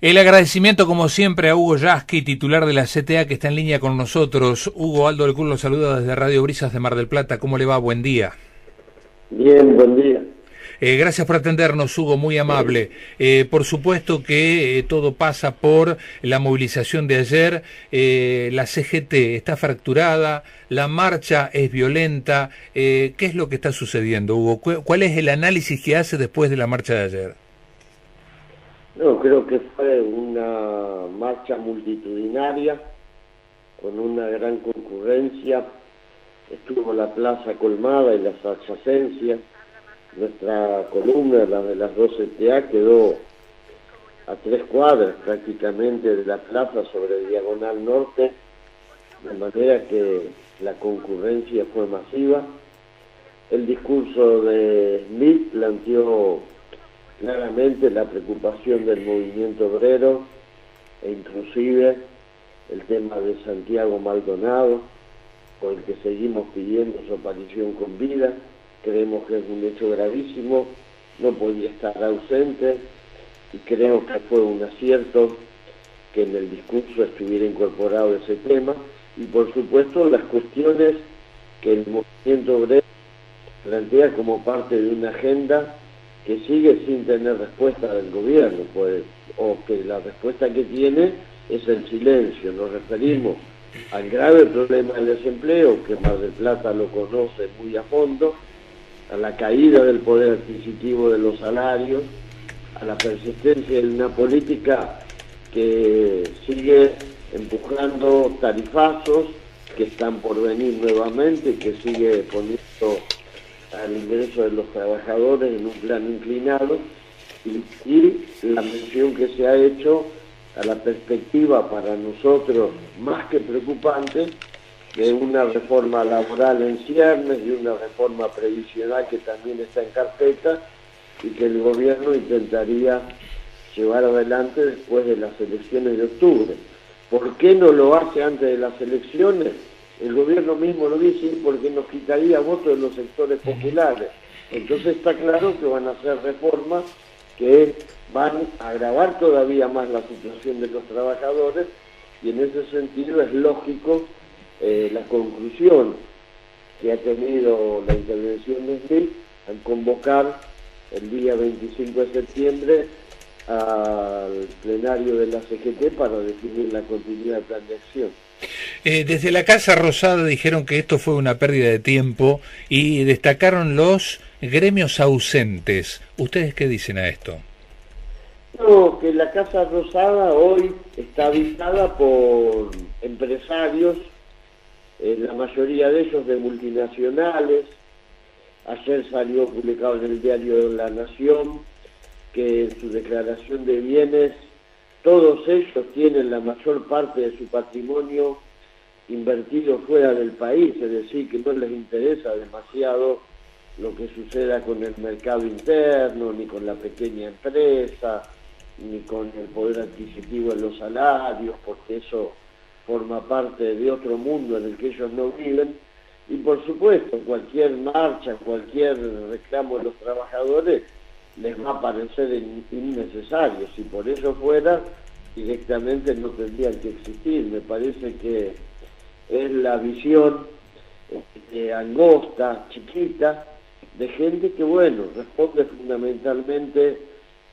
El agradecimiento, como siempre, a Hugo Yasky, titular de la CTA, que está en línea con nosotros. Hugo, Aldo del Cur lo saluda desde Radio Brisas de Mar del Plata. ¿Cómo le va? Buen día. Bien, buen día. Gracias por atendernos, Hugo, muy amable. Por supuesto que todo pasa por la movilización de ayer. La CGT está fracturada, la marcha es violenta. ¿Qué es lo que está sucediendo, Hugo? ¿Cuál es el análisis que hace después de la marcha de ayer? No, creo que fue una marcha multitudinaria con una gran concurrencia. Estuvo la plaza colmada y las adyacencias. Nuestra columna, la de las 2 CTA, quedó a 3 cuadras prácticamente de la plaza sobre Diagonal Norte, de manera que la concurrencia fue masiva. El discurso de Smith planteó claramente la preocupación del movimiento obrero e inclusive el tema de Santiago Maldonado, por el que seguimos pidiendo su aparición con vida. Creemos que es un hecho gravísimo, no podía estar ausente y creo que fue un acierto que en el discurso estuviera incorporado ese tema y por supuesto las cuestiones que el movimiento obrero plantea como parte de una agenda que sigue sin tener respuesta del gobierno, pues, o que la respuesta que tiene es el silencio. Nos referimos al grave problema del desempleo, que Mar del Plata lo conoce muy a fondo, a la caída del poder adquisitivo de los salarios, a la persistencia de una política que sigue empujando tarifazos que están por venir nuevamente, que sigue poniendo al ingreso de los trabajadores en un plano inclinado y la mención que se ha hecho a la perspectiva para nosotros más que preocupante de una reforma laboral en ciernes, de una reforma previsional que también está en carpeta y que el gobierno intentaría llevar adelante después de las elecciones de octubre. ¿Por qué no lo hace antes de las elecciones? El gobierno mismo lo dice porque nos quitaría votos de los sectores populares. Entonces está claro que van a hacer reformas que van a agravar todavía más la situación de los trabajadores y en ese sentido es lógico la conclusión que ha tenido la intervención de Smith al convocar el día 25 de septiembre al plenario de la CGT para definir la continuidad del plan de acción. Desde la Casa Rosada dijeron que esto fue una pérdida de tiempo y destacaron los gremios ausentes. ¿Ustedes qué dicen a esto? No, que la Casa Rosada hoy está habitada por empresarios, la mayoría de ellos de multinacionales. Ayer salió publicado en el diario La Nación que en su declaración de bienes todos ellos tienen la mayor parte de su patrimonio invertido fuera del país, es decir, que no les interesa demasiado lo que suceda con el mercado interno, ni con la pequeña empresa, ni con el poder adquisitivo de los salarios, porque eso forma parte de otro mundo en el que ellos no viven. Y por supuesto, cualquier marcha, cualquier reclamo de los trabajadores les va a parecer innecesario. Si por eso fuera, directamente no tendrían que existir. Me parece que es la visión angosta, chiquita, de gente que, bueno, responde fundamentalmente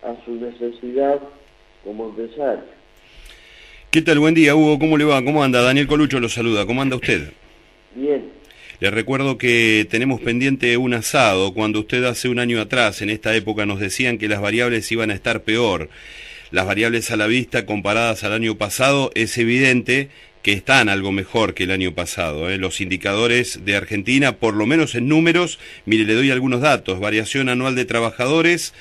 a su necesidad como empresario. ¿Qué tal? Buen día, Hugo. ¿Cómo le va? ¿Cómo anda? Daniel Colucho lo saluda. ¿Cómo anda usted? Bien. Le recuerdo que tenemos pendiente un asado. Cuando usted hace un año atrás, en esta época, nos decían que las variables iban a estar peor. Las variables a la vista comparadas al año pasado, es evidente que están algo mejor que el año pasado. Los indicadores de Argentina, por lo menos en números, mire, le doy algunos datos. Variación anual de trabajadores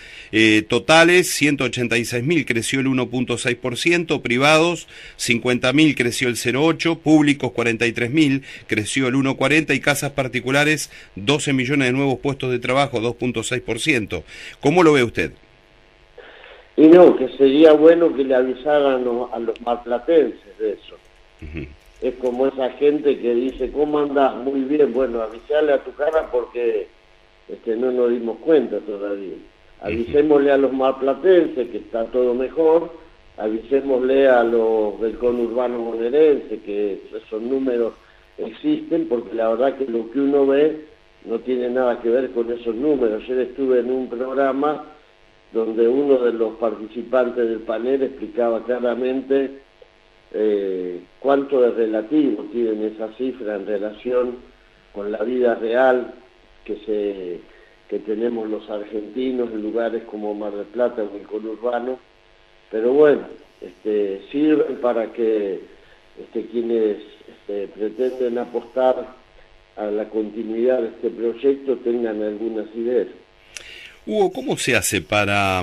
totales, 186.000 creció el 1.6%, privados 50.000 creció el 0.8%, públicos 43.000 creció el 1.40% y casas particulares 12 millones de nuevos puestos de trabajo, 2.6%. ¿Cómo lo ve usted? Y no, que sería bueno que le avisaran a los marplatenses de eso. Uh-huh. Es como esa gente que dice, ¿cómo andás? Muy bien, bueno, avisarle a tu cara porque no nos dimos cuenta todavía. Avisémosle a los marplatenses que está todo mejor, avisémosle a los del conurbano bonaerense que esos números existen, porque la verdad que lo que uno ve no tiene nada que ver con esos números. Ayer estuve en un programa donde uno de los participantes del panel explicaba claramente cuánto de relativo tienen esa cifra en relación con la vida real que tenemos los argentinos en lugares como Mar del Plata o el conurbano. Pero bueno, sirven para que quienes pretenden apostar a la continuidad de este proyecto tengan algunas ideas. Hugo, ¿cómo se hace para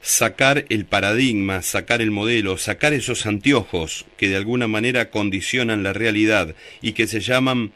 sacar el paradigma, sacar el modelo, sacar esos anteojos que de alguna manera condicionan la realidad y que se llaman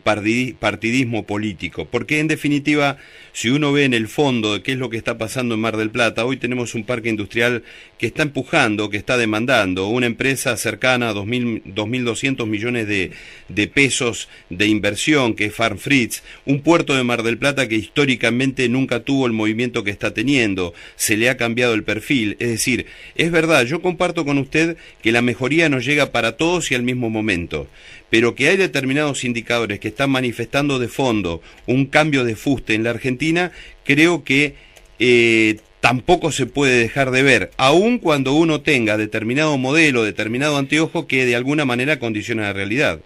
partidismo político? Porque en definitiva, si uno ve en el fondo de qué es lo que está pasando en Mar del Plata, hoy tenemos un parque industrial que está empujando, que está demandando, una empresa cercana a 2.200 millones de pesos de inversión, que es Farm Fritz, un puerto de Mar del Plata que históricamente nunca tuvo el movimiento que está teniendo, se le ha cambiado el perfil. Es decir, es verdad, yo comparto con usted que la mejoría no llega para todos y al mismo momento, pero que hay determinados indicadores que están manifestando de fondo un cambio de fuste en la Argentina, creo que tampoco se puede dejar de ver, aun cuando uno tenga determinado modelo, determinado anteojo que de alguna manera condiciona la realidad.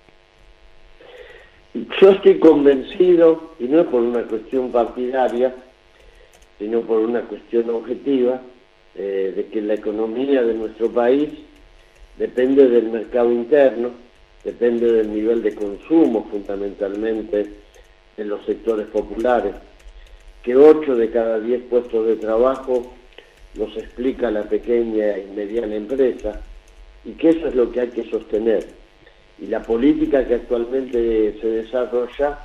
Yo estoy convencido, y no es por una cuestión partidaria, sino por una cuestión objetiva, de que la economía de nuestro país depende del mercado interno, depende del nivel de consumo fundamentalmente en los sectores populares, que 8 de cada 10 puestos de trabajo los explica la pequeña y mediana empresa, y que eso es lo que hay que sostener. Y la política que actualmente se desarrolla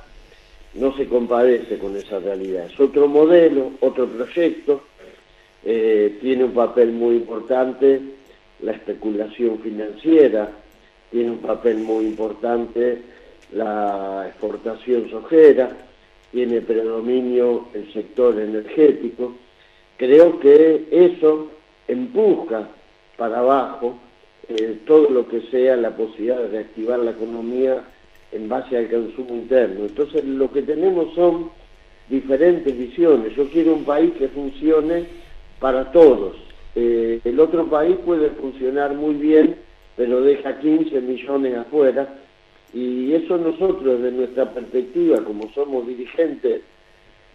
no se compadece con esa realidad. Es otro modelo, otro proyecto, tiene un papel muy importante la especulación financiera, tiene un papel muy importante la exportación sojera, tiene predominio el sector energético. Creo que eso empuja para abajo todo lo que sea la posibilidad de reactivar la economía en base al consumo interno. Entonces lo que tenemos son diferentes visiones. Yo quiero un país que funcione para todos. El otro país puede funcionar muy bien, pero deja 15 millones afuera, y eso nosotros, desde nuestra perspectiva, como somos dirigentes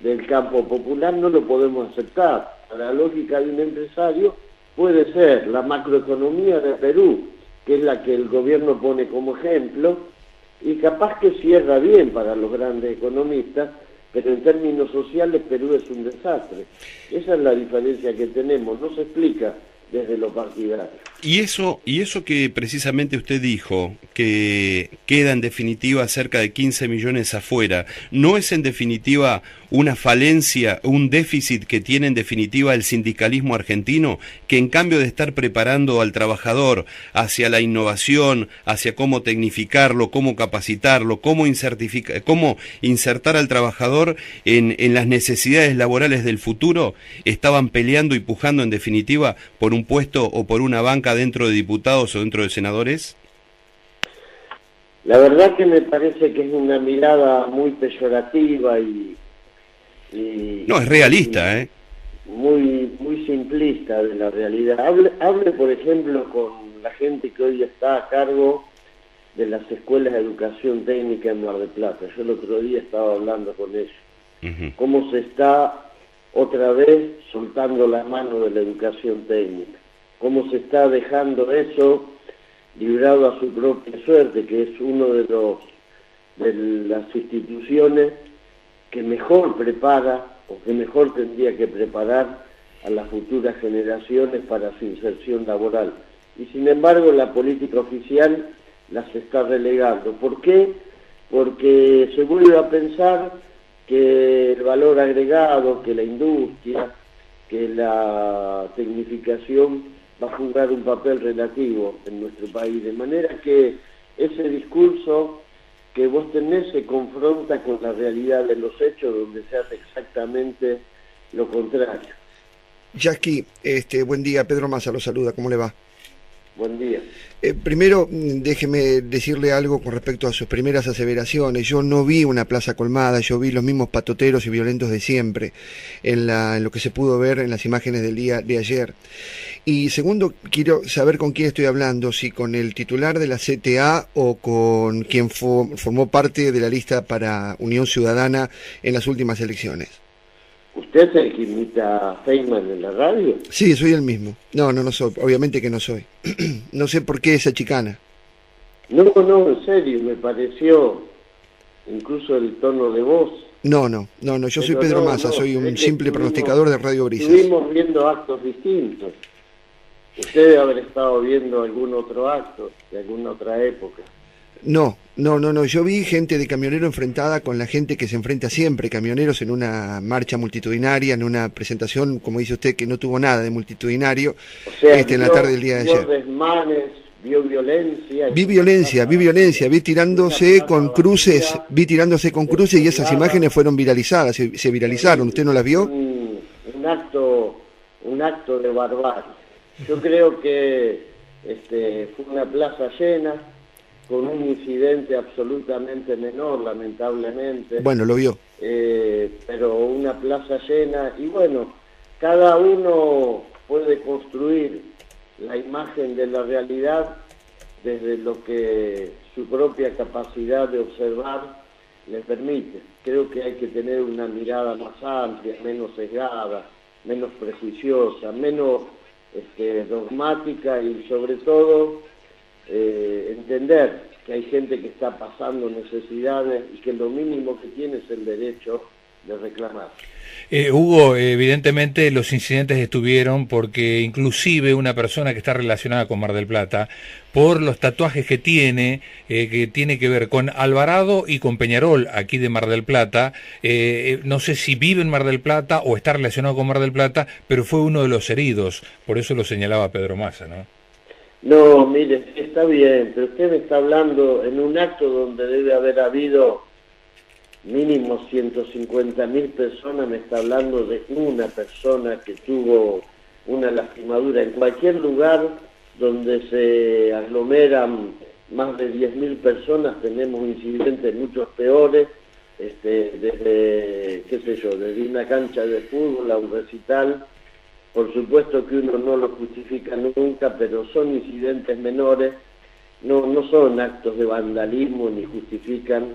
del campo popular, no lo podemos aceptar. Para la lógica de un empresario puede ser la macroeconomía de Perú, que es la que el gobierno pone como ejemplo, y capaz que cierra bien para los grandes economistas, pero en términos sociales Perú es un desastre. Esa es la diferencia que tenemos, no se explica desde lo partidario. Y eso que precisamente usted dijo, que queda en definitiva cerca de 15 millones afuera, ¿no es en definitiva una falencia, un déficit que tiene en definitiva el sindicalismo argentino, que en cambio de estar preparando al trabajador hacia la innovación, hacia cómo tecnificarlo, cómo capacitarlo, cómo insertar al trabajador en las necesidades laborales del futuro, estaban peleando y pujando en definitiva por un puesto o por una banca dentro de diputados o dentro de senadores? La verdad que me parece que es una mirada muy peyorativa y no, es realista, muy simplista de la realidad. Hable, por ejemplo, con la gente que hoy está a cargo de las escuelas de educación técnica en Mar del Plata. Yo el otro día estaba hablando con ellos. Cómo se está otra vez soltando la mano de la educación técnica, cómo se está dejando eso librado a su propia suerte, que es uno de las instituciones que mejor prepara o que mejor tendría que preparar a las futuras generaciones para su inserción laboral. Y sin embargo la política oficial las está relegando. ¿Por qué? Porque se vuelve a pensar que el valor agregado, que la industria, que la tecnificación va a jugar un papel relativo en nuestro país, de manera que ese discurso que vos tenés se confronta con la realidad de los hechos, donde se hace exactamente lo contrario. Jackie, buen día, Pedro Massa lo saluda, ¿cómo le va? Buen día. Primero, déjeme decirle algo con respecto a sus primeras aseveraciones. Yo no vi una plaza colmada, yo vi los mismos patoteros y violentos de siempre en lo que se pudo ver en las imágenes del día de ayer. Y segundo, quiero saber con quién estoy hablando, si con el titular de la CTA o con quien formó parte de la lista para Unión Ciudadana en las últimas elecciones. ¿Usted es el que imita a Feynman en la radio? Sí, soy el mismo. No soy, obviamente que no soy. No sé por qué esa chicana. No, en serio, me pareció incluso el tono de voz. No, yo soy Pedro Massa, soy un simple pronosticador de Radio Brisas. Estuvimos viendo actos distintos. Usted debe haber estado viendo algún otro acto de alguna otra época. No, yo vi gente de camionero enfrentada con la gente que se enfrenta siempre, camioneros en una marcha multitudinaria, en una presentación, como dice usted, que no tuvo nada de multitudinario, o sea, en la tarde del día de ayer. Desmanes, vio violencia. Vi violencia, vi tirándose con cruces y esas imágenes fueron viralizadas, se viralizaron, ¿usted no las vio? Un acto de barbarie. Yo creo que fue una plaza llena, con un incidente absolutamente menor, lamentablemente. Bueno, lo vio. Pero una plaza llena, y bueno, cada uno puede construir la imagen de la realidad desde lo que su propia capacidad de observar le permite. Creo que hay que tener una mirada más amplia, menos sesgada, menos prejuiciosa, menos dogmática y sobre todo entender que hay gente que está pasando necesidades y que lo mínimo que tiene es el derecho de reclamar. Hugo, evidentemente los incidentes estuvieron porque inclusive una persona que está relacionada con Mar del Plata, por los tatuajes que tiene que ver con Alvarado y con Peñarol, aquí de Mar del Plata, no sé si vive en Mar del Plata o está relacionado con Mar del Plata, pero fue uno de los heridos, por eso lo señalaba Pedro Massa, ¿no? No, mire, está bien, pero usted me está hablando en un acto donde debe haber habido mínimo 150.000 personas, me está hablando de una persona que tuvo una lastimadura. En cualquier lugar donde se aglomeran más de 10.000 personas tenemos incidentes muchos peores, desde, desde una cancha de fútbol a un recital. Por supuesto que uno no lo justifica nunca, pero son incidentes menores, no son actos de vandalismo ni justifican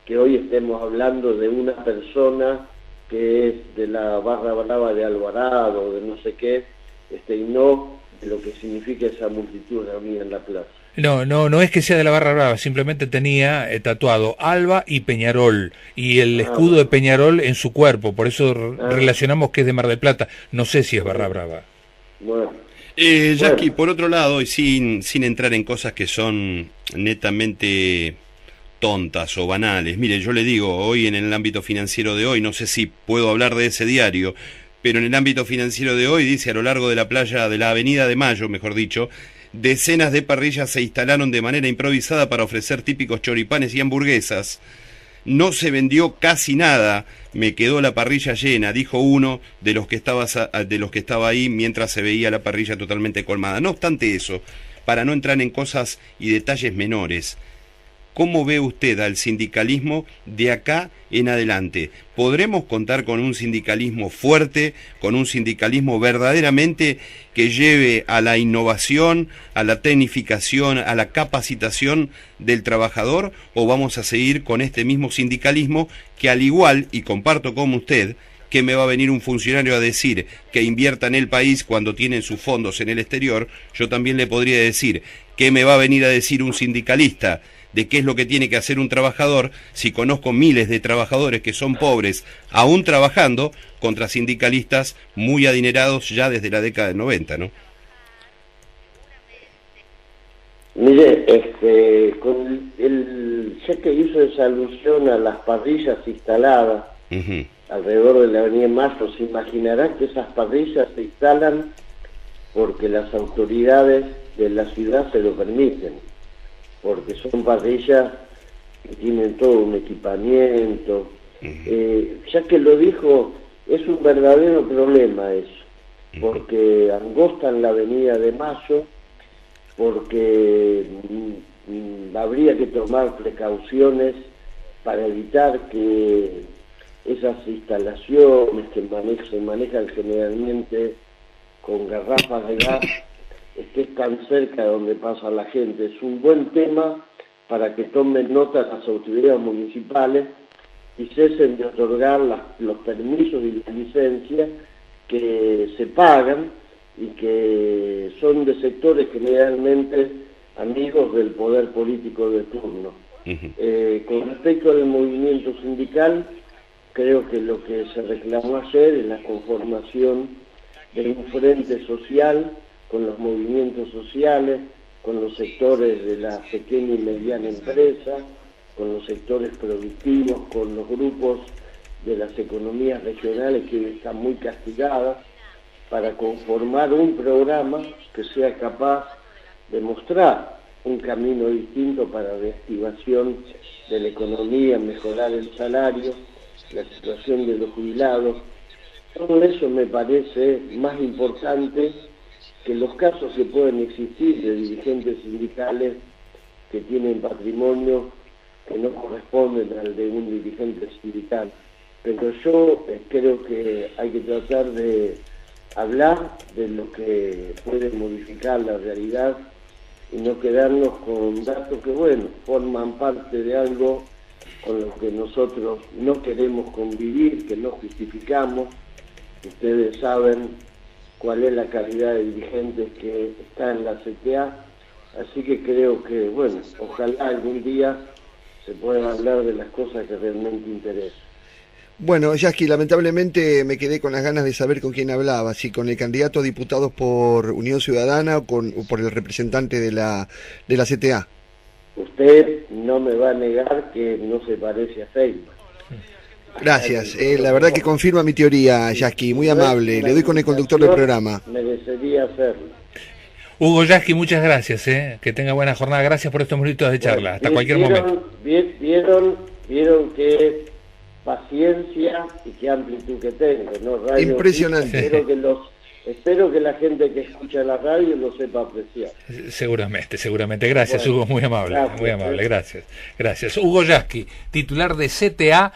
que hoy estemos hablando de una persona que es de la barra brava de Alvarado, de no sé qué, y no de lo que significa esa multitud reunida en la plaza. No es que sea de la barra brava, simplemente tenía tatuado Alba y Peñarol, y el escudo de Peñarol en su cuerpo, por eso relacionamos que es de Mar del Plata, no sé si es barra brava. Bueno. Jackie, por otro lado, y sin entrar en cosas que son netamente tontas o banales, mire, yo le digo, hoy en el ámbito financiero de hoy, no sé si puedo hablar de ese diario, pero en el ámbito financiero de hoy dice: a lo largo de la playa, de la Avenida de Mayo, mejor dicho, decenas de parrillas se instalaron de manera improvisada para ofrecer típicos choripanes y hamburguesas. No se vendió casi nada, me quedó la parrilla llena, dijo uno de los que estaba ahí mientras se veía la parrilla totalmente colmada. No obstante eso, para no entrar en cosas y detalles menores, ¿cómo ve usted al sindicalismo de acá en adelante? ¿Podremos contar con un sindicalismo fuerte, con un sindicalismo verdaderamente que lleve a la innovación, a la tecnificación, a la capacitación del trabajador? ¿O vamos a seguir con este mismo sindicalismo que, al igual, y comparto con usted, que me va a venir un funcionario a decir que invierta en el país cuando tienen sus fondos en el exterior? Yo también le podría decir que me va a venir a decir un sindicalista de qué es lo que tiene que hacer un trabajador, si conozco miles de trabajadores que son pobres aún trabajando contra sindicalistas muy adinerados ya desde la década del 90, ¿no? Mire, ya que hizo esa alusión a las parrillas instaladas alrededor de la Avenida Mayo, se imaginará que esas parrillas se instalan porque las autoridades de la ciudad se lo permiten, porque son parrillas que tienen todo un equipamiento. Ya que lo dijo, es un verdadero problema eso. porque angostan la avenida de Mayo, porque habría que tomar precauciones para evitar que esas instalaciones que se manejan generalmente con garrafas de gas estén tan cerca de donde pasa la gente. Es un buen tema para que tomen nota las autoridades municipales y cesen de otorgar los permisos y las licencias que se pagan y que son de sectores generalmente amigos del poder político de turno. Con respecto al movimiento sindical, creo que lo que se reclamó ayer es la conformación de un frente social con los movimientos sociales, con los sectores de la pequeña y mediana empresa, con los sectores productivos, con los grupos de las economías regionales que están muy castigadas, para conformar un programa que sea capaz de mostrar un camino distinto para la reactivación de la economía, mejorar el salario, la situación de los jubilados. Todo eso me parece más importante que los casos que pueden existir de dirigentes sindicales que tienen patrimonio que no corresponden al de un dirigente sindical. Pero yo creo que hay que tratar de hablar de lo que puede modificar la realidad y no quedarnos con datos que, bueno, forman parte de algo con lo que nosotros no queremos convivir, que no justificamos. Ustedes saben cuál es la calidad de dirigentes que está en la CTA, así que creo que, bueno, ojalá algún día se pueda hablar de las cosas que realmente interesan. Bueno, Yasky, lamentablemente me quedé con las ganas de saber con quién hablaba, si con el candidato a diputados por Unión Ciudadana o por el representante de la CTA. Usted no me va a negar que no se parece a Feynman. Gracias, la verdad que confirma mi teoría, Yasky, muy amable. Le doy con el conductor del programa. Merecería hacerlo. Hugo Yasky, muchas gracias, que tenga buena jornada. Gracias por estos minutos de charla. Hasta cualquier momento. Vieron que paciencia y qué amplitud que tengo, ¿no? Radio, impresionante. Espero que la gente que escucha la radio lo sepa apreciar. Seguramente. Gracias, bueno, Hugo, muy amable, gracias. Hugo Yasky, titular de CTA.